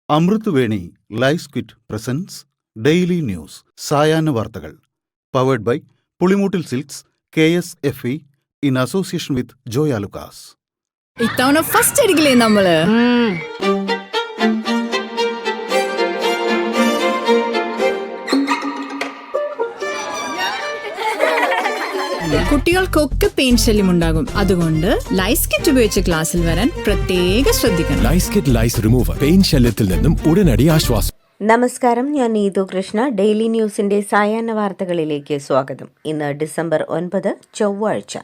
അമൃത് Veni life quit presents daily news സായാഹ്ന വാർത്തകൾ powered by Pulimoottil silks KSFE in association with Joyalukkas. ഇത്തവണ first അടിക്കില്ലേ നമ്മള്? കുട്ടികൾക്കൊക്കെ പെയിൻ ശല്യം ഉണ്ടാകും. അതുകൊണ്ട് ലൈസ് കിറ്റ് ഉപയോഗിച്ച് ക്ലാസ്സിൽ വരാൻ പ്രത്യേക ശ്രദ്ധിക്കണം. ലൈസ് കിറ്റ് ലൈസ് റിമൂവർ പെയിൻ ശല്യത്തിൽ നിന്നും ഉടനടി ആശ്വാസം. നമസ്കാരം, ഞാൻ നീതു കൃഷ്ണ. ഡെയിലി ന്യൂസിന്റെ സായാഹ്ന വാർത്തകളിലേക്ക് സ്വാഗതം. ഇന്ന് ഡിസംബർ 9 ചൊവ്വാഴ്ച.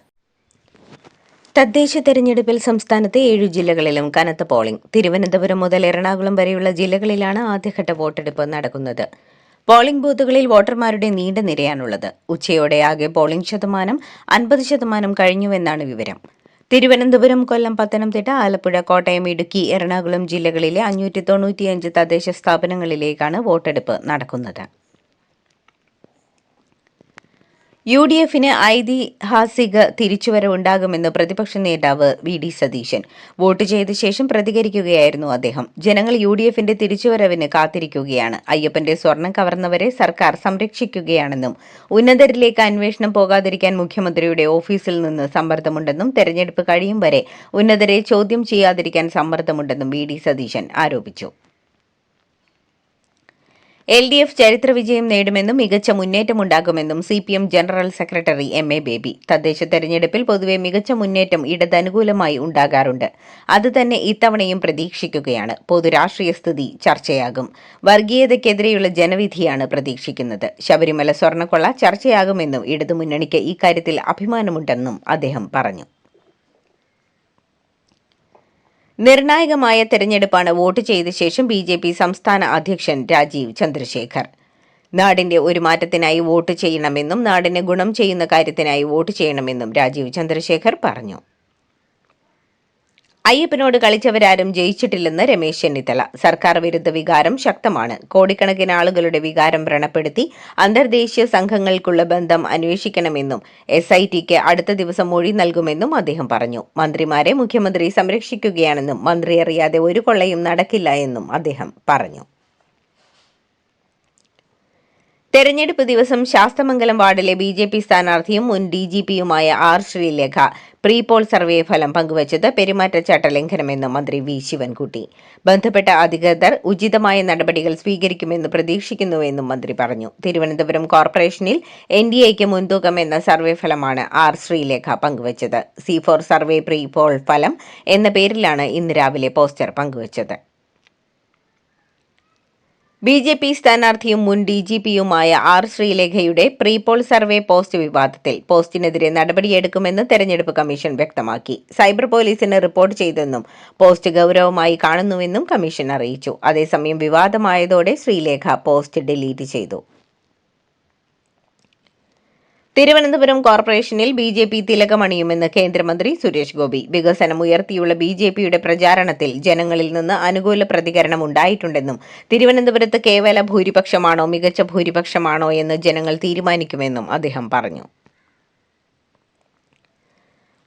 തദ്ദേശ തെരഞ്ഞെടുപ്പിൽ സംസ്ഥാനത്തെ 7 ജില്ലകളിലും കനത്ത പോളിംഗ്. തിരുവനന്തപുരം മുതൽ എറണാകുളം വരെയുള്ള ജില്ലകളിലാണ് ആദ്യഘട്ട വോട്ടെടുപ്പ് നടക്കുന്നത്. പോളിംഗ് ബൂത്തുകളിൽ വോട്ടർമാരുടെ നീണ്ട നിരയാണുള്ളത്. ഉച്ചയോടെ ആകെ പോളിംഗ് ശതമാനം 50% കഴിഞ്ഞുവെന്നാണ് വിവരം. തിരുവനന്തപുരം, കൊല്ലം, പത്തനംതിട്ട, ആലപ്പുഴ, കോട്ടയം, ഇടുക്കി, എറണാകുളം ജില്ലകളിലെ 595 തദ്ദേശ സ്ഥാപനങ്ങളിലേക്കാണ് വോട്ടെടുപ്പ് നടക്കുന്നത്. UDFന് ഐതിഹാസിക തിരിച്ചുവരവുണ്ടാകുമെന്ന് പ്രതിപക്ഷ നേതാവ് VD സതീശൻ. വോട്ട് ചെയ്ത ശേഷം പ്രതികരിക്കുകയായിരുന്നു അദ്ദേഹം. ജനങ്ങൾ UDFന്റെ തിരിച്ചുവരവിന് കാത്തിരിക്കുകയാണ്. അയ്യപ്പന്റെ സ്വർണം കവർന്നവരെ സർക്കാർ സംരക്ഷിക്കുകയാണെന്നും ഉന്നതരിലേക്ക് അന്വേഷണം പോകാതിരിക്കാൻ മുഖ്യമന്ത്രിയുടെ ഓഫീസിൽ നിന്ന് സമ്മർദ്ദമുണ്ടെന്നും തെരഞ്ഞെടുപ്പ് കഴിയും വരെ ഉന്നതരെ ചോദ്യം ചെയ്യാതിരിക്കാൻ സമ്മർദ്ദമുണ്ടെന്നും VD സതീശൻ ആരോപിച്ചു. LDF ചരിത്ര വിജയം നേടുമെന്നും മികച്ച മുന്നേറ്റമുണ്ടാകുമെന്നും CPM general secretary MA baby. തദ്ദേശ തെരഞ്ഞെടുപ്പിൽ പൊതുവെ മികച്ച മുന്നേറ്റം ഇടതനുകൂലമായി ഉണ്ടാകാറുണ്ട്. അതുതന്നെ ഇത്തവണയും പ്രതീക്ഷിക്കുകയാണ്. പൊതുരാഷ്ട്രീയ സ്ഥിതി ചർച്ചയാകും. വർഗീയതയ്ക്കെതിരെയുള്ള ജനവിധിയാണ് പ്രതീക്ഷിക്കുന്നത്. ശബരിമല സ്വർണ്ണക്കൊള്ള ചർച്ചയാകുമെന്നും ഇടതുമുന്നണിക്ക് ഇക്കാര്യത്തിൽ അഭിമാനമുണ്ടെന്നും അദ്ദേഹം പറഞ്ഞു. നിർണായകമായ തെരഞ്ഞെടുപ്പാണ്. വോട്ട് ചെയ്ത ശേഷം BJP സംസ്ഥാന അധ്യക്ഷൻ രാജീവ് ചന്ദ്രശേഖർ. നാടിന്റെ ഒരു മാറ്റത്തിനായി വോട്ട് ചെയ്യണമെന്നും നാടിന് ഗുണം ചെയ്യുന്ന കാര്യത്തിനായി വോട്ട് ചെയ്യണമെന്നും രാജീവ് ചന്ദ്രശേഖർ പറഞ്ഞു. അയ്യപ്പനോട് കളിച്ചവരാരും ജയിച്ചിട്ടില്ലെന്ന് രമേശ് ചെന്നിത്തല. സർക്കാർ വിരുദ്ധ വികാരം ശക്തമാണ്. കോടിക്കണക്കിന് ആളുകളുടെ വികാരം വ്രണപ്പെടുത്തി അന്തർദേശീയ സംഘങ്ങൾക്കുള്ള ബന്ധം അന്വേഷിക്കണമെന്നും SITക്ക് അടുത്ത ദിവസം മൊഴി നൽകുമെന്നും അദ്ദേഹം പറഞ്ഞു. മന്ത്രിമാരെ മുഖ്യമന്ത്രി സംരക്ഷിക്കുകയാണെന്നും മന്ത്രി അറിയാതെ ഒരു കൊള്ളയും നടക്കില്ല എന്നും അദ്ദേഹം പറഞ്ഞു. തെരഞ്ഞെടുപ്പ് ദിവസം ശാസ്തമംഗലം വാർഡിലെ BJP സ്ഥാനാർത്ഥിയും മുൻ DGPയുമായ R Sreelekha pre poll survey ഫലം പങ്കുവച്ചത് പെരുമാറ്റച്ചട്ട ലംഘനമെന്ന് മന്ത്രി V ശിവൻകുട്ടി. ബന്ധപ്പെട്ട അധികൃതർ ഉചിതമായ നടപടികൾ സ്വീകരിക്കുമെന്ന് പ്രതീക്ഷിക്കുന്നുവെന്നും മന്ത്രി പറഞ്ഞു. തിരുവനന്തപുരം കോർപ്പറേഷനിൽ NDAയ്ക്ക് മുൻതൂക്കം എന്ന സർവേ ഫലമാണ് R ശ്രീലേഖ പങ്കുവച്ചത്. C4 സർവേ പ്രീ പോൾ ഫലം എന്ന പേരിലാണ് ഇന്ന് രാവിലെ പോസ്റ്റർ പങ്കുവച്ചത്. BJP സ്ഥാനാർത്ഥിയും മുൻ DGPയുമായ R ശ്രീലേഖയുടെ പ്രീപോൾ സർവേ പോസ്റ്റ് വിവാദത്തിൽ പോസ്റ്റിനെതിരെ നടപടിയെടുക്കുമെന്ന് തെരഞ്ഞെടുപ്പ് കമ്മീഷൻ വ്യക്തമാക്കി. സൈബർ പോലീസിന് റിപ്പോർട്ട് ചെയ്തെന്നും പോസ്റ്റ് ഗൗരവമായി കാണുന്നുവെന്നും കമ്മീഷൻ അറിയിച്ചു. അതേസമയം വിവാദമായതോടെ ശ്രീലേഖ പോസ്റ്റ് ഡിലീറ്റ് ചെയ്തു. തിരുവനന്തപുരം കോർപ്പറേഷനിൽ BJP തിലകമണിയുമെന്ന് കേന്ദ്രമന്ത്രി സുരേഷ് ഗോപി. വികസനമുയർത്തിയുള്ള BJPയുടെ പ്രചാരണത്തിൽ ജനങ്ങളിൽ നിന്ന് അനുകൂല പ്രതികരണം ഉണ്ടായിട്ടുണ്ടെന്നും തിരുവനന്തപുരത്ത് കേവല ഭൂരിപക്ഷമാണോ മികച്ച ഭൂരിപക്ഷമാണോ എന്ന് ജനങ്ങൾ തീരുമാനിക്കുമെന്നും അദ്ദേഹം പറഞ്ഞു.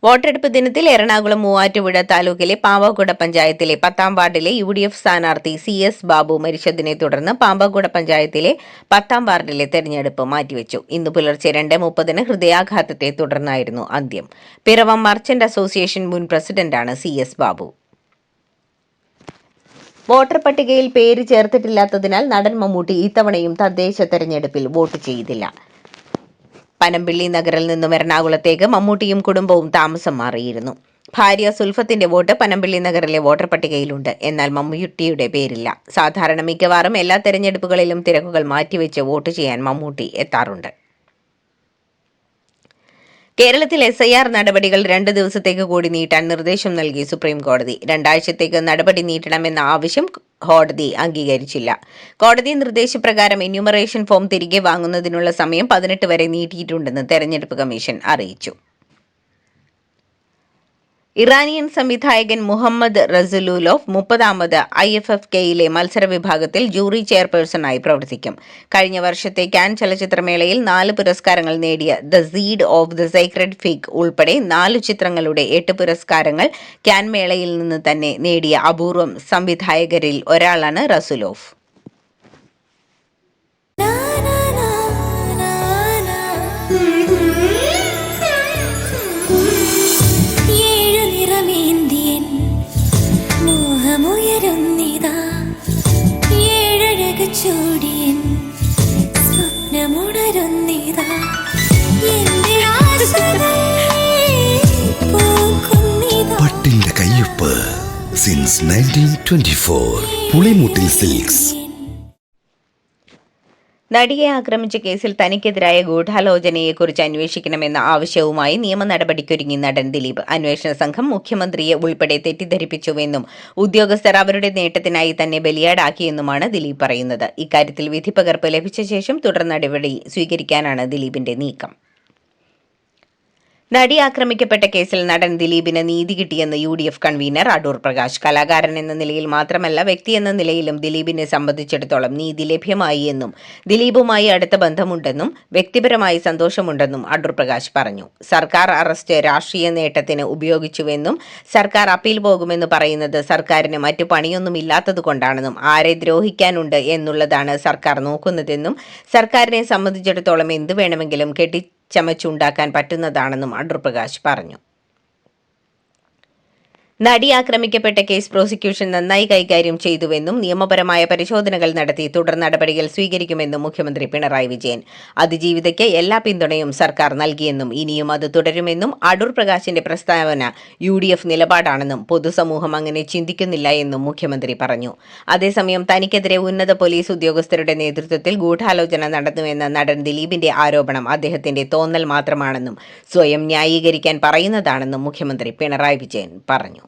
വോട്ടെടുപ്പ് ദിനത്തിൽ എറണാകുളം മൂവാറ്റുപുഴ താലൂക്കിലെ പാമ്പാക്കുട പഞ്ചായത്തിലെ 10ാം വാർഡിലെ UDF സ്ഥാനാർത്ഥി CS ബാബു മരിച്ചതിനെ തുടർന്ന് പാമ്പാക്കുട പഞ്ചായത്തിലെ 10ാം വാർഡിലെ തെരഞ്ഞെടുപ്പ് മാറ്റിവെച്ചു. ഇന്ന് പുലർച്ചെ 2:30 ഹൃദയാഘാതത്തെ തുടർന്നായിരുന്നു അന്ത്യം. പിറവം മർച്ചന്റ് അസോസിയേഷൻ മുൻ പ്രസിഡന്റാണ് CS ബാബു. വോട്ടർ പട്ടികയിൽ പേര് ചേർത്തിട്ടില്ലാത്തതിനാൽ നടൻ മമ്മൂട്ടി ഇത്തവണയും തദ്ദേശ തെരഞ്ഞെടുപ്പിൽ വോട്ട് ചെയ്തില്ല. പനമ്പിള്ളി നഗറിൽ നിന്നും എറണാകുളത്തേക്ക് മമ്മൂട്ടിയും കുടുംബവും താമസം മാറിയിരുന്നു. ഭാര്യ സുൽഫത്തിന്റെ വോട്ട് പനമ്പിള്ളി നഗറിലെ വോട്ടർ പട്ടികയിലുണ്ട്. എന്നാൽ മമ്മൂട്ടിയുടെ പേരില്ല. സാധാരണ മിക്കവാറും എല്ലാ തെരഞ്ഞെടുപ്പുകളിലും തിരക്കുകൾ മാറ്റിവെച്ച് വോട്ട് ചെയ്യാൻ മമ്മൂട്ടി എത്താറുണ്ട്. കേരളത്തിൽ SIR നടപടികൾ 2 ദിവസത്തേക്ക് കൂടി നീട്ടാൻ നിർദ്ദേശം നൽകി സുപ്രീം കോടതി. 2 ആഴ്ചത്തേക്ക് നടപടി നീട്ടണമെന്ന ആവശ്യം കോടതി അംഗീകരിച്ചില്ല. കോടതി നിർദ്ദേശപ്രകാരം എന്യൂമറേഷൻ ഫോം തിരികെ വാങ്ങുന്നതിനുള്ള സമയം 18 വരെ നീട്ടിയിട്ടുണ്ടെന്ന് തെരഞ്ഞെടുപ്പ് കമ്മീഷൻ അറിയിച്ചു. ഇറാനിയൻ സംവിധായകൻ മുഹമ്മദ് റസൂലുലോവ് 30ാമത് IFFKയിലെ മത്സര വിഭാഗത്തിൽ ജൂറി ചെയർപേഴ്സണായി പ്രവർത്തിക്കും. കഴിഞ്ഞ വർഷത്തെ കാൻ ചലച്ചിത്രമേളയിൽ 4 പുരസ്കാരങ്ങൾ നേടിയ the seed of the Sacred fig ഉൾപ്പെടെ 4 ചിത്രങ്ങളുടെ 8 പുരസ്കാരങ്ങൾ കാൻ മേളയിൽ നിന്ന് തന്നെ നേടിയ അപൂർവം സംവിധായകരിൽ ഒരാളാണ് റസൂലോവ്. പട്ടിന്റെ കയ്യൊപ്പ് സിൻസ് 1924 പുളിമൂട്ടിൽ സിൽക്സ്. നടിയെ ആക്രമിച്ച കേസിൽ തനിക്കെതിരായ ഗൂഢാലോചനയെക്കുറിച്ച് അന്വേഷിക്കണമെന്ന ആവശ്യവുമായി നിയമ നടപടിക്കൊരുങ്ങി നടൻ ദിലീപ്. അന്വേഷണ സംഘം മുഖ്യമന്ത്രിയെ ഉൾപ്പെടെ തെറ്റിദ്ധരിപ്പിച്ചുവെന്നും ഉദ്യോഗസ്ഥർ അവരുടെ നേട്ടത്തിനായി തന്നെ ബലിയാടാക്കിയെന്നുമാണ് ദിലീപ് പറയുന്നത്. ഇക്കാര്യത്തിൽ വിധിപ്പകർപ്പ് ലഭിച്ച ശേഷം തുടർ നടപടി സ്വീകരിക്കാനാണ് ദിലീപിന്റെ നീക്കം. നടി ആക്രമിക്കപ്പെട്ട കേസിൽ നടൻ ദിലീപിന് നീതി കിട്ടിയെന്ന് UDF കൺവീനർ അടൂർ പ്രകാശ്. കലാകാരൻ എന്ന നിലയിൽ മാത്രമല്ല വ്യക്തിയെന്ന നിലയിലും ദിലീപിനെ സംബന്ധിച്ചിടത്തോളം നീതി ലഭ്യമായി എന്നും ദിലീപുമായി അടുത്ത ബന്ധമുണ്ടെന്നും വ്യക്തിപരമായി സന്തോഷമുണ്ടെന്നും അടൂർ പ്രകാശ് പറഞ്ഞു. സർക്കാർ അറസ്റ്റ് രാഷ്ട്രീയ നേട്ടത്തിന് ഉപയോഗിച്ചുവെന്നും സർക്കാർ അപ്പീൽ പോകുമെന്ന് പറയുന്നത് സർക്കാരിന് മറ്റു പണിയൊന്നുമില്ലാത്തതുകൊണ്ടാണെന്നും ആരെ ദ്രോഹിക്കാനുണ്ട് എന്നുള്ളതാണ് സർക്കാർ നോക്കുന്നതെന്നും സർക്കാരിനെ സംബന്ധിച്ചിടത്തോളം എന്ത് വേണമെങ്കിലും ചമച്ചുണ്ടാക്കാൻ പറ്റുന്നതാണെന്നും അടൂർ പ്രകാശ് പറഞ്ഞു. നടി ആക്രമിക്കപ്പെട്ട കേസ് പ്രോസിക്യൂഷൻ നന്നായി കൈകാര്യം ചെയ്തുവെന്നും നിയമപരമായ പരിശോധനകൾ നടത്തി തുടർ നടപടികൾ സ്വീകരിക്കുമെന്നും മുഖ്യമന്ത്രി പിണറായി വിജയൻ. അതിജീവിതയ്ക്ക് എല്ലാ പിന്തുണയും സർക്കാർ നൽകിയെന്നും ഇനിയും അത് തുടരുമെന്നും അടൂർ പ്രകാശിന്റെ പ്രസ്താവന UDF നിലപാടാണെന്നും പൊതുസമൂഹം അങ്ങനെ ചിന്തിക്കുന്നില്ല എന്നും മുഖ്യമന്ത്രി പറഞ്ഞു. അതേസമയം തനിക്കെതിരെ ഉന്നത പോലീസ് ഉദ്യോഗസ്ഥരുടെ നേതൃത്വത്തിൽ ഗൂഢാലോചന നടന്നുവെന്ന നടൻ ദിലീപിന്റെ ആരോപണം അദ്ദേഹത്തിന്റെ തോന്നൽ മാത്രമാണെന്നും സ്വയം ന്യായീകരിക്കാൻ പറയുന്നതാണെന്നും മുഖ്യമന്ത്രി പിണറായി വിജയൻ പറഞ്ഞു.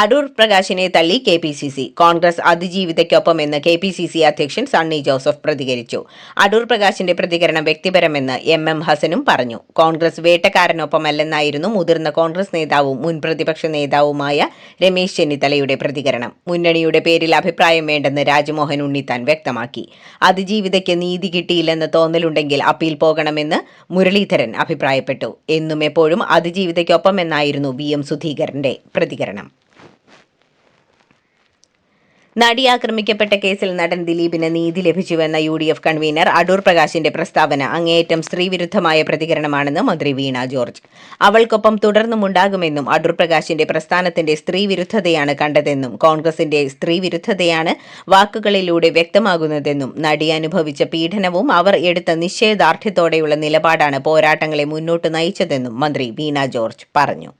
അടൂർ പ്രകാശിനെ തള്ളി KPCC. കോൺഗ്രസ് അതിജീവിതയ്ക്കൊപ്പമെന്ന് KPCC അധ്യക്ഷൻ സണ്ണി ജോസഫ് പ്രതികരിച്ചു. അടൂർ പ്രകാശിന്റെ പ്രതികരണം വ്യക്തിപരമെന്ന് MM ഹസനും പറഞ്ഞു. കോൺഗ്രസ് വേട്ടക്കാരനൊപ്പമല്ലെന്നായിരുന്നു മുതിർന്ന കോൺഗ്രസ് നേതാവും മുൻ പ്രതിപക്ഷ നേതാവുമായ രമേശ് ചെന്നിത്തലയുടെ പ്രതികരണം. മുന്നണിയുടെ പേരിൽ അഭിപ്രായം വേണ്ടെന്ന് രാജ്മോഹൻ ഉണ്ണിത്താൻ വ്യക്തമാക്കി. അതിജീവിതയ്ക്ക് നീതി കിട്ടിയില്ലെന്ന് തോന്നലുണ്ടെങ്കിൽ അപ്പീൽ പോകണമെന്ന് മുരളീധരൻ അഭിപ്രായപ്പെട്ടു. എന്നും എപ്പോഴും അതിജീവിതയ്ക്കൊപ്പമെന്നായിരുന്നു VM സുധീകരന്റെ പ്രതികരണം. നടി ആക്രമിക്കപ്പെട്ട കേസിൽ നടൻ ദിലീപിന് നീതി ലഭിച്ചുവെന്ന UDF കൺവീനർ അടൂർ പ്രകാശിന്റെ പ്രസ്താവന അങ്ങേയറ്റം സ്ത്രീവിരുദ്ധമായ പ്രതികരണമാണെന്ന് മന്ത്രി വീണ ജോർജ്. അവൾക്കൊപ്പം തുടർന്നുമുണ്ടാകുമെന്നും അടൂർ പ്രകാശിന്റെ പ്രസ്ഥാനത്തിന്റെ സ്ത്രീവിരുദ്ധതയാണ് കണ്ടതെന്നും കോൺഗ്രസിന്റെ സ്ത്രീവിരുദ്ധതയാണ് വാക്കുകളിലൂടെ വ്യക്തമാകുന്നതെന്നും നടി അനുഭവിച്ച പീഡനവും അവർ എടുത്ത നിശ്ചയദാർഢ്യത്തോടെയുള്ള നിലപാടാണ് പോരാട്ടങ്ങളെ മുന്നോട്ട് നയിച്ചതെന്നും മന്ത്രി വീണ ജോർജ് പറഞ്ഞു.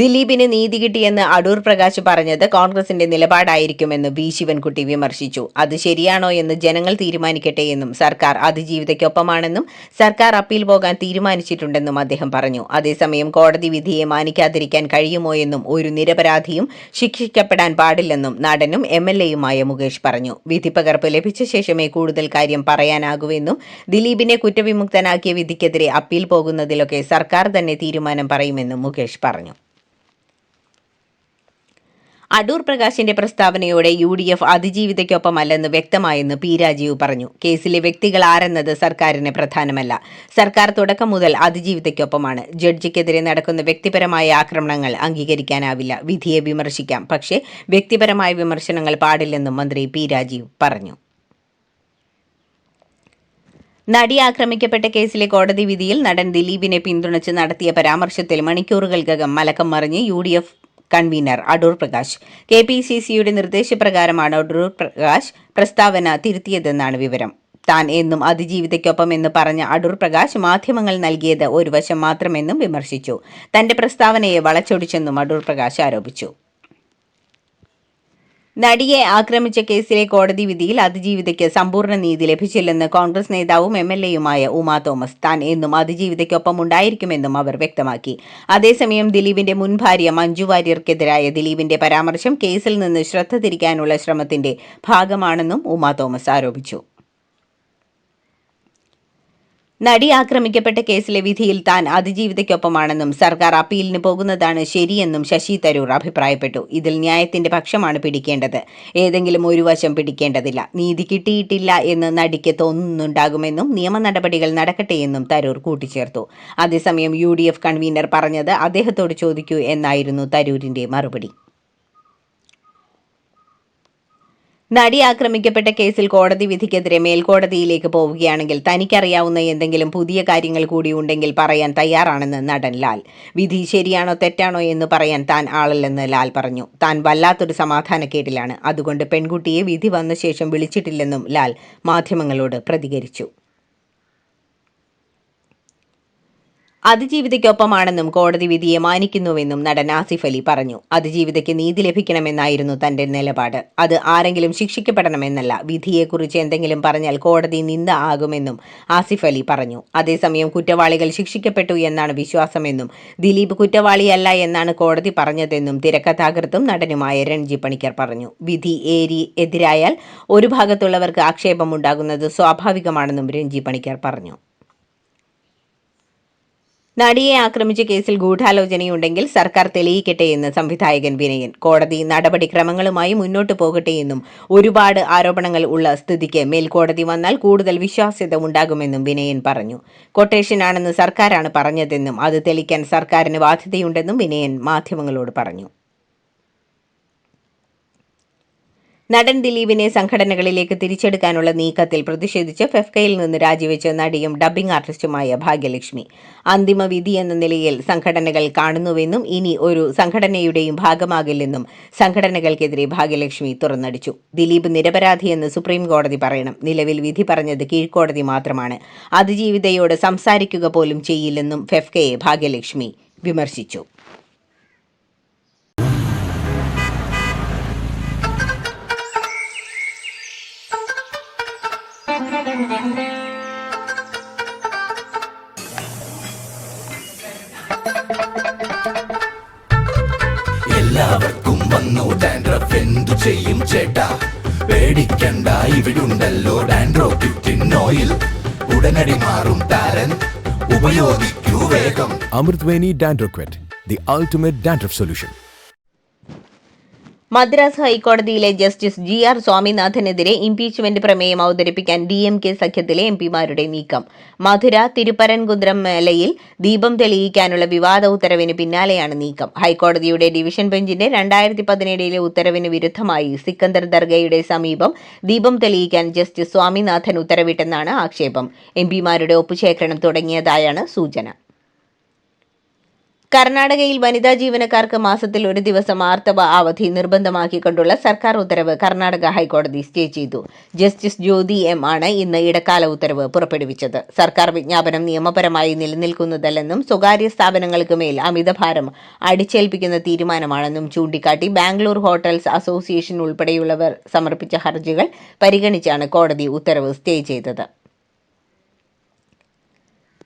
ദിലീപിന് നീതി കിട്ടിയെന്ന് അടൂർ പ്രകാശ് പറഞ്ഞത് കോൺഗ്രസിന്റെ നിലപാടായിരിക്കുമെന്ന് V ശിവൻകുട്ടി വിമർശിച്ചു. അത് ശരിയാണോ എന്ന് ജനങ്ങൾ തീരുമാനിക്കട്ടെ എന്നും സർക്കാർ അതിജീവിതയ്ക്കൊപ്പമാണെന്നും സർക്കാർ അപ്പീൽ പോകാൻ തീരുമാനിച്ചിട്ടുണ്ടെന്നും അദ്ദേഹം പറഞ്ഞു. അതേസമയം കോടതി വിധിയെ മാനിക്കാതിരിക്കാൻ കഴിയുമോ എന്നും ഒരു നിരപരാധിയും ശിക്ഷിക്കപ്പെടാൻ പാടില്ലെന്നും നടനും MLAയുമായ മുകേഷ് പറഞ്ഞു. വിധിപ്പകർപ്പ് ലഭിച്ച ശേഷമേ കൂടുതൽ കാര്യം പറയാനാകൂവെന്നും ദിലീപിനെ കുറ്റവിമുക്തനാക്കിയ വിധിക്കെതിരെ അപ്പീൽ പോകുന്നതിലൊക്കെ സർക്കാർ തന്നെ തീരുമാനം പറയുമെന്നും മുകേഷ് പറഞ്ഞു. അടൂർ പ്രകാശിന്റെ പ്രസ്താവനയോടെ UDF അതിജീവിതയ്ക്കൊപ്പമല്ലെന്ന് വ്യക്തമായെന്ന് P രാജീവ് പറഞ്ഞു. കേസിലെ വ്യക്തികൾ ആരെന്നത് സർക്കാരിന് പ്രധാനമല്ല. സർക്കാർ തുടക്കം മുതൽ അതിജീവിതയ്ക്കൊപ്പമാണ്. ജഡ്ജിക്കെതിരെ നടക്കുന്ന വ്യക്തിപരമായ ആക്രമണങ്ങൾ അംഗീകരിക്കാനാവില്ല. വിധിയെ വിമർശിക്കാം, പക്ഷേ വ്യക്തിപരമായ വിമർശനങ്ങൾ പാടില്ലെന്നും മന്ത്രി P രാജീവ് പറഞ്ഞു. നടി ആക്രമിക്കപ്പെട്ട കേസിലെ കോടതി വിധിയിൽ നടൻ ദിലീപിനെ പിന്തുണച്ച് നടത്തിയ പരാമർശത്തിൽ മണിക്കൂറുകൾക്കകം മലക്കം മറിഞ്ഞ് UDF കൺവീനർ അടൂർ പ്രകാശ്. KPCCയുടെ നിർദ്ദേശപ്രകാരമാണ് അടൂർ പ്രകാശ് പ്രസ്താവന തിരുത്തിയതെന്നാണ് വിവരം. താൻ എന്നും അതിജീവിതയ്ക്കൊപ്പം എന്ന് പറഞ്ഞ അടൂർ പ്രകാശ് മാധ്യമങ്ങൾ നൽകിയത് ഒരു വശം മാത്രമെന്നും വിമർശിച്ചു. തന്റെ പ്രസ്താവനയെ വളച്ചൊടിച്ചെന്നും അടൂർ പ്രകാശ് ആരോപിച്ചു. നടിയെ ആക്രമിച്ച കേസിലെ കോടതി വിധിയിൽ അതിജീവിതയ്ക്ക് സമ്പൂർണ്ണ നീതി ലഭിച്ചില്ലെന്ന് കോൺഗ്രസ് നേതാവും MLAയുമായ ഉമാ തോമസ്. താൻ എന്നും അതിജീവിതയ്ക്കൊപ്പം ഉണ്ടായിരിക്കുമെന്നും അവർ വ്യക്തമാക്കി. അതേസമയം ദിലീപിന്റെ മുൻ ഭാര്യ മഞ്ജു വാര്യർക്കെതിരായ ദിലീപിന്റെ പരാമർശം കേസിൽ നിന്ന് ശ്രദ്ധ തിരിക്കാനുള്ള ശ്രമത്തിന്റെ ഭാഗമാണെന്നും ഉമാ തോമസ് ആരോപിച്ചു. നടി ആക്രമിക്കപ്പെട്ട കേസിലെ വിധിയിൽ താൻ അതിജീവിതയ്ക്കൊപ്പമാണെന്നും സർക്കാർ അപ്പീലിന് പോകുന്നതാണ് ശരിയെന്നും ശശി തരൂർ അഭിപ്രായപ്പെട്ടു. ഇതിൽ ന്യായത്തിന്റെ പക്ഷമാണ് പിടിക്കേണ്ടത്, ഏതെങ്കിലും ഒരു വശം പിടിക്കേണ്ടതില്ല. നീതി കിട്ടിയിട്ടില്ല എന്ന് നടിക്ക് തോന്നുന്നുണ്ടാകുമെന്നും നിയമ നടപടികൾ നടക്കട്ടെയെന്നും തരൂർ കൂട്ടിച്ചേർത്തു. അതേസമയം UDF കൺവീനർ പറഞ്ഞത് അദ്ദേഹത്തോട് ചോദിക്കൂ എന്നായിരുന്നു തരൂരിന്റെ മറുപടി. നടി ആക്രമിക്കപ്പെട്ട കേസിൽ കോടതി വിധിക്കെതിരെ മേൽക്കോടതിയിലേക്ക് പോവുകയാണെങ്കിൽ തനിക്കറിയാവുന്ന എന്തെങ്കിലും പുതിയ കാര്യങ്ങൾ കൂടി ഉണ്ടെങ്കിൽ പറയാൻ തയ്യാറാണെന്ന് നടൻ ലാൽ. വിധി ശരിയാണോ തെറ്റാണോ എന്ന് പറയാൻ താൻ ആളല്ലെന്ന് ലാൽ പറഞ്ഞു. താൻ വല്ലാത്തൊരു സമാധാനക്കേടിലാണ്, അതുകൊണ്ട് പെൺകുട്ടിയെ വിധി വന്ന ശേഷം വിളിച്ചിട്ടില്ലെന്നും ലാൽ മാധ്യമങ്ങളോട് പ്രതികരിച്ചു. അതിജീവിതയ്ക്കൊപ്പമാണെന്നും കോടതി വിധിയെ മാനിക്കുന്നുവെന്നും നടൻ ആസിഫ് അലി പറഞ്ഞു. അതിജീവിതയ്ക്ക് നീതി ലഭിക്കണമെന്നായിരുന്നു തന്റെ നിലപാട്. അത് ആരെങ്കിലും ശിക്ഷിക്കപ്പെടണമെന്നല്ല. വിധിയെക്കുറിച്ച് എന്തെങ്കിലും പറഞ്ഞാൽ കോടതി നിന്ദ ആകുമെന്നും ആസിഫ് അലി പറഞ്ഞു. അതേസമയം കുറ്റവാളികൾ ശിക്ഷിക്കപ്പെട്ടു എന്നാണ് വിശ്വാസമെന്നും ദിലീപ് കുറ്റവാളിയല്ല എന്നാണ് കോടതി പറഞ്ഞതെന്നും തിരക്കഥാകൃത്തും നടനുമായ രൺജി പണിക്കർ പറഞ്ഞു. വിധി എതിരായാൽ ഒരു ഭാഗത്തുള്ളവർക്ക് ആക്ഷേപമുണ്ടാകുന്നത് സ്വാഭാവികമാണെന്നും രൺജി പണിക്കർ പറഞ്ഞു. നടിയെ ആക്രമിച്ച കേസിൽ ഗൂഢാലോചനയുണ്ടെങ്കിൽ സർക്കാർ തെളിയിക്കട്ടെ എന്ന് സംവിധായകൻ വിനയൻ. കോടതി നടപടിക്രമങ്ങളുമായി മുന്നോട്ടു പോകട്ടെയെന്നും ഒരുപാട് ആരോപണങ്ങൾ ഉള്ള സ്ഥിതിക്ക് മേൽക്കോടതി വന്നാൽ കൂടുതൽ വിശ്വാസ്യത ഉണ്ടാകുമെന്നും വിനയൻ പറഞ്ഞു. കൊട്ടേഷനാണെന്ന് സർക്കാരാണ് പറഞ്ഞതെന്നും അത് തെളിയിക്കാൻ സർക്കാരിന് ബാധ്യതയുണ്ടെന്നും വിനയൻ മാധ്യമങ്ങളോട് പറഞ്ഞു. നടൻ ദിലീപിനെ സംഘടനകളിലേക്ക് തിരിച്ചെടുക്കാനുള്ള നീക്കത്തിൽ പ്രതിഷേധിച്ച് ഫെഫ്കയിൽ നിന്ന് രാജിവെച്ച നടിയും ഡബ്ബിംഗ് ആർട്ടിസ്റ്റുമായ ഭാഗ്യലക്ഷ്മി അന്തിമ വിധി എന്ന നിലയിൽ സംഘടനകൾ കാണുന്നുവെന്നും ഇനി ഒരു സംഘടനയുടെയും ഭാഗമാകില്ലെന്നും സംഘടനകൾക്കെതിരെ ഭാഗ്യലക്ഷ്മി തുറന്നടിച്ചു. ദിലീപ് നിരപരാധിയെന്ന് സുപ്രീം കോടതി പറയണം. നിലവിൽ വിധി പറഞ്ഞത് കീഴ്ക്കോടതി മാത്രമാണ്. അതിജീവിതയോട് സംസാരിക്കുക പോലും ചെയ്യില്ലെന്നും ഫെഫ്കയെ ഭാഗ്യലക്ഷ്മി വിമർശിച്ചു. എല്ലാവർക്കും വന്നു ഡാൻഡ്രഫ്, എന്തു ചെയ്യും ചേട്ടാ? പേടിക്കണ്ട, ഇവിടുണ്ടല്ലോ ഡാൻഡ്രോക്യൂറ്റിൻ ഓയിൽ. ഉടനടി മാറും താരൻ, ഉപയോഗിക്കൂ വേഗം. Amrutweni Dandruff Quit, the ultimate dandruff solution. Madras ഹൈക്കോടതിയിലെ ജസ്റ്റിസ് GR സ്വാമിനാഥനെതിരെ ഇംപീച്ച്മെന്റ് പ്രമേയം അവതരിപ്പിക്കാൻ DMK സഖ്യത്തിലെ എംപിമാരുടെ നീക്കം. മധുര തിരുപ്പരൻകുന്നം മേലയിൽ ദീപം തെളിയിക്കാനുള്ള വിവാദ ഉത്തരവിന് പിന്നാലെയാണ് നീക്കം. ഹൈക്കോടതിയുടെ ഡിവിഷൻ ബെഞ്ചിന്റെ 2017 ഉത്തരവിന് വിരുദ്ധമായി സിക്കന്ദർ ദർഗയുടെ സമീപം ദീപം തെളിയിക്കാൻ ജസ്റ്റിസ് സ്വാമിനാഥൻ ഉത്തരവിട്ടെന്നാണ് ആക്ഷേപം. എംപിമാരുടെ ഒപ്പുശേഖരണം തുടങ്ങിയതായാണ് സൂചന. കർണാടകയിൽ വനിതാ ജീവനക്കാർക്ക് മാസത്തിൽ ഒരു ദിവസം ആർത്തവ അവധി നിർബന്ധമാക്കിക്കൊണ്ടുള്ള സർക്കാർ ഉത്തരവ് കർണാടക ഹൈക്കോടതി സ്റ്റേ ചെയ്തു. ജസ്റ്റിസ് ജ്യോതി M ആണ് ഇന്ന് ഇടക്കാല ഉത്തരവ് പുറപ്പെടുവിച്ചത്. സർക്കാർ വിജ്ഞാപനം നിയമപരമായി നിലനിൽക്കുന്നതല്ലെന്നും സ്വകാര്യ സ്ഥാപനങ്ങൾക്ക് മേൽ അമിതഭാരം അടിച്ചേൽപ്പിക്കുന്ന തീരുമാനമാണെന്നും ചൂണ്ടിക്കാട്ടി ബാംഗ്ലൂർ ഹോട്ടൽസ് അസോസിയേഷൻ ഉൾപ്പെടെയുള്ളവർ സമർപ്പിച്ച ഹർജികൾ പരിഗണിച്ചാണ് കോടതി ഉത്തരവ് സ്റ്റേ ചെയ്തത്.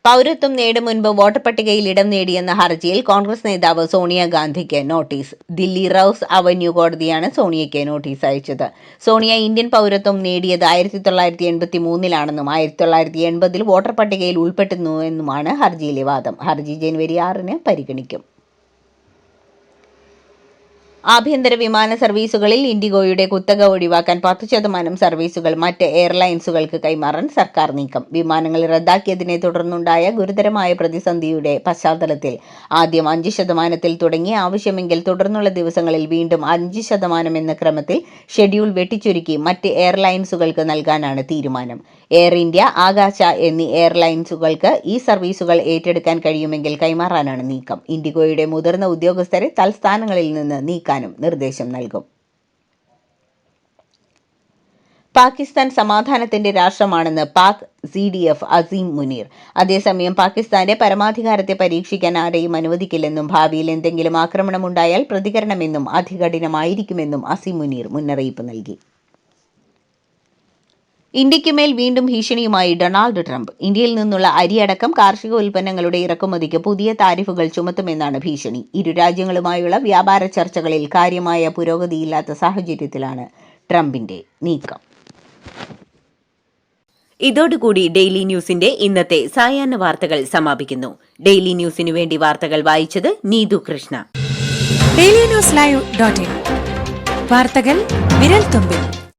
പൗരത്വം നേടും മുൻപ് വോട്ടർ പട്ടികയിൽ ഇടം നേടിയെന്ന ഹർജിയിൽ കോൺഗ്രസ് നേതാവ് സോണിയാഗാന്ധിക്ക് നോട്ടീസ്. ദില്ലി റൌസ് അവന്യൂ കോടതിയാണ് സോണിയയ്ക്ക് നോട്ടീസ് അയച്ചത്. സോണിയ ഇന്ത്യൻ പൗരത്വം നേടിയത് 1983-ലാണെന്നും 1980-ൽ വോട്ടർ പട്ടികയിൽ ഉൾപ്പെട്ടിരുന്നുവെന്നുമാണ് ഹർജിയിലെ വാദം. ഹർജി ജനുവരി 6-ന് പരിഗണിക്കും. ആഭ്യന്തര വിമാന സർവീസുകളിൽ ഇൻഡിഗോയുടെ കുത്തക ഒഴിവാക്കാൻ 10% സർവീസുകൾ മറ്റ് എയർലൈൻസുകൾക്ക് കൈമാറാൻ സർക്കാർ നീക്കം. വിമാനങ്ങൾ റദ്ദാക്കിയതിനെ തുടർന്നുണ്ടായ ഗുരുതരമായ പ്രതിസന്ധിയുടെ പശ്ചാത്തലത്തിൽ ആദ്യം 5% തുടങ്ങി ആവശ്യമെങ്കിൽ തുടർന്നുള്ള ദിവസങ്ങളിൽ വീണ്ടും 5% എന്ന ക്രമത്തിൽ ഷെഡ്യൂൾ വെട്ടിച്ചുരുക്കി മറ്റ് എയർലൈൻസുകൾക്ക് നൽകാനാണ് തീരുമാനം. എയർ ഇന്ത്യ, ആകാശ എന്നീ എയർലൈൻസുകൾക്ക് ഈ സർവീസുകൾ ഏറ്റെടുക്കാൻ കഴിയുമെങ്കിൽ കൈമാറാനാണ് നീക്കം. ഇൻഡിഗോയുടെ മുതിർന്ന ഉദ്യോഗസ്ഥരെ തൽസ്ഥാനങ്ങളിൽ നിന്ന് നീക്കാനും നിർദ്ദേശം നൽകും. പാകിസ്ഥാൻ സമാധാനത്തിന്റെ രാഷ്ട്രമാണെന്ന് പാക് CDF അസീം മുനീർ. അതേസമയം പാകിസ്ഥാന്റെ പരമാധികാരത്തെ പരീക്ഷിക്കാൻ ആരെയും അനുവദിക്കില്ലെന്നും ഭാവിയിൽ എന്തെങ്കിലും ആക്രമണമുണ്ടായാൽ പ്രതികരണമെന്നും അതികഠിനമായിരിക്കുമെന്നും അസീം മുനീർ മുന്നറിയിപ്പ് നൽകി. ഇന്ത്യയ്ക്കുമേൽ വീണ്ടും ഭീഷണിയുമായി ഡൊണാൾഡ് ട്രംപ്. ഇന്ത്യയിൽ നിന്നുള്ള അരിയടക്കം കാർഷിക ഉൽപ്പന്നങ്ങളുടെ ഇറക്കുമതിക്ക് പുതിയ താരിഫുകൾ ചുമത്തുമെന്നാണ് ഭീഷണി. ഇരു രാജ്യങ്ങളുമായുള്ള വ്യാപാര ചർച്ചകളിൽ കാര്യമായ പുരോഗതിയില്ലാത്ത സാഹചര്യത്തിലാണ് ട്രംപിന്റെ നീക്കം. ഇതോടുകൂടി ഡെയിലി ന്യൂസിന്റെ ഇന്നത്തെ സായാഹ്ന വാർത്തകൾ സമാപിക്കുന്നു. ഡെയിലി ന്യൂസിനു വേണ്ടി വാർത്തകൾ വായിച്ചത് Neethu Krishna. Daily news live .in വാർത്തകൾ വിരൽ തുമ്പിൽ.